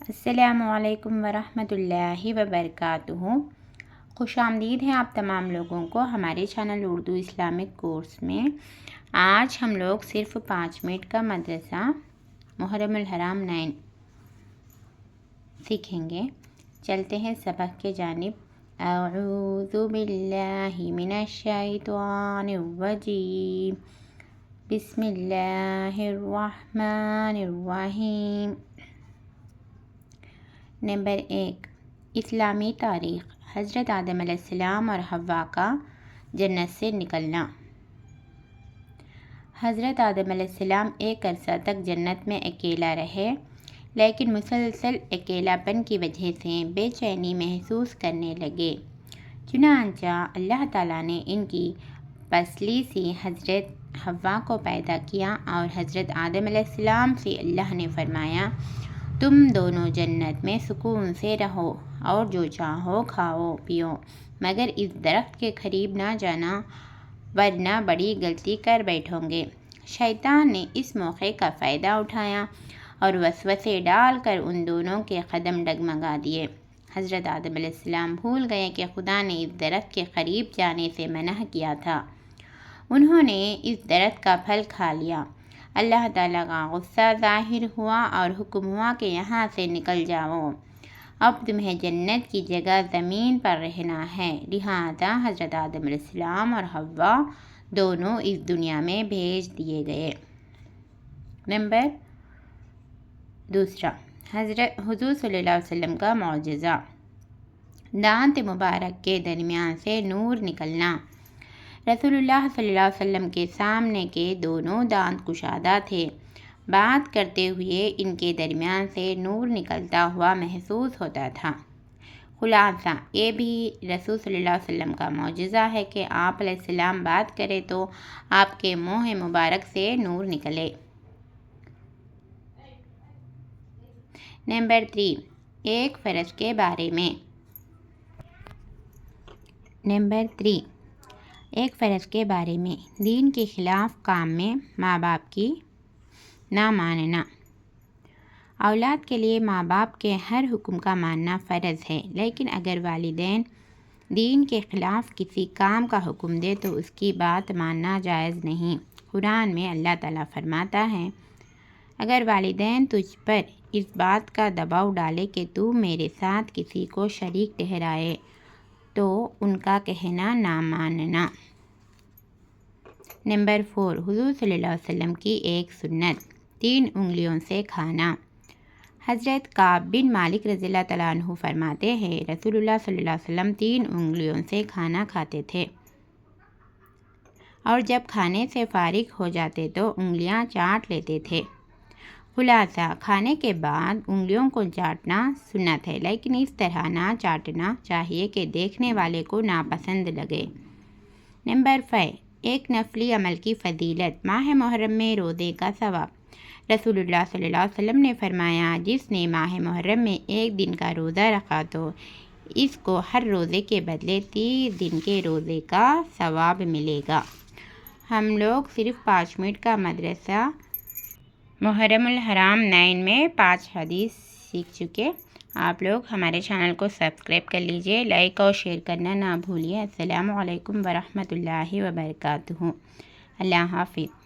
السلام علیکم ورحمۃ اللہ وبرکاتہ۔ خوش آمدید ہیں آپ تمام لوگوں کو ہمارے چینل اردو اسلامک کورس میں۔ آج ہم لوگ صرف 5 منٹ کا مدرسہ محرم الحرام 9 سیکھیں گے۔ چلتے ہیں سبق کے جانب۔ اعوذ باللہ من الشیطان الرجیم، بسم اللہ الرحمن الرحیم۔ نمبر 1، اسلامی تاریخ۔ حضرت آدم علیہ السلام اور حوا کا جنت سے نکلنا۔ حضرت آدم علیہ السلام ایک عرصہ تک جنت میں اکیلا رہے، لیکن مسلسل اکیلا پن کی وجہ سے بے چینی محسوس کرنے لگے۔ چنانچہ اللہ تعالیٰ نے ان کی پسلی سے حضرت حوا کو پیدا کیا اور حضرت آدم علیہ السلام سے اللہ نے فرمایا، تم دونوں جنت میں سکون سے رہو اور جو چاہو کھاؤ پیو، مگر اس درخت کے قریب نہ جانا ورنہ بڑی غلطی کر بیٹھو گے۔ شیطان نے اس موقع کا فائدہ اٹھایا اور وسوسے ڈال کر ان دونوں کے قدم ڈگمگا دیے۔ حضرت آدم علیہ السلام بھول گئے کہ خدا نے اس درخت کے قریب جانے سے منع کیا تھا۔ انہوں نے اس درخت کا پھل کھا لیا۔ اللہ تعالیٰ کا غصہ ظاہر ہوا اور حکم ہوا کہ یہاں سے نکل جاؤ، اب تمہیں جنت کی جگہ زمین پر رہنا ہے۔ لہٰذا حضرت آدم علیہ السلام اور حوا دونوں اس دنیا میں بھیج دیے گئے۔ نمبر 2، حضور صلی اللہ علیہ وسلم کا معجزہ۔ دانت مبارک کے درمیان سے نور نکلنا۔ رسول اللہ صلی اللہ علیہ وسلم کے سامنے کے دونوں دانت کشادہ تھے۔ بات کرتے ہوئے ان کے درمیان سے نور نکلتا ہوا محسوس ہوتا تھا۔ خلاصہ یہ بھی رسول صلی اللہ علیہ وسلم کا معجزہ ہے کہ آپ علیہ السلام بات کریں تو آپ کے منہ مبارک سے نور نکلے۔ نمبر 3، ایک فرض کے بارے میں۔ نمبر 3، ایک فرض کے بارے میں۔ دین کے خلاف کام میں ماں باپ کی نہ ماننا۔ اولاد کے لیے ماں باپ کے ہر حکم کا ماننا فرض ہے، لیکن اگر والدین دین کے خلاف کسی کام کا حکم دے تو اس کی بات ماننا جائز نہیں۔ قرآن میں اللہ تعالیٰ فرماتا ہے، اگر والدین تجھ پر اس بات کا دباؤ ڈالے کہ تو میرے ساتھ کسی کو شریک ٹھہرائے تو ان کا کہنا نہ ماننا۔ نمبر 4، حضور صلی اللہ علیہ وسلم کی ایک سنت، 3 انگلیوں سے کھانا۔ حضرت کعب بن مالک رضی اللہ تعالیٰ عنہ فرماتے ہیں، رسول اللہ صلی اللہ علیہ وسلم 3 انگلیوں سے کھانا کھاتے تھے اور جب کھانے سے فارغ ہو جاتے تو انگلیاں چاٹ لیتے تھے۔ خلاصہ کھانے کے بعد انگلیوں کو چاٹنا سنت ہے، لیکن اس طرح نہ چاٹنا چاہیے کہ دیکھنے والے کو ناپسند لگے۔ نمبر 5، ایک نفلی عمل کی فضیلت۔ ماہ محرم میں روزے کا ثواب۔ رسول اللہ صلی اللہ علیہ وسلم نے فرمایا، جس نے ماہ محرم میں ایک دن کا روزہ رکھا تو اس کو ہر روزے کے بدلے 30 دن کے روزے کا ثواب ملے گا۔ ہم لوگ صرف 5 منٹ کا مدرسہ محرم الحرام 9 میں 5 حدیث سیکھ چکے۔ آپ لوگ ہمارے چینل کو سبسکرائب کر لیجئے، لائک اور شیئر کرنا نہ بھولیے۔ السلام علیکم ورحمۃ اللہ وبرکاتہ۔ اللہ حافظ۔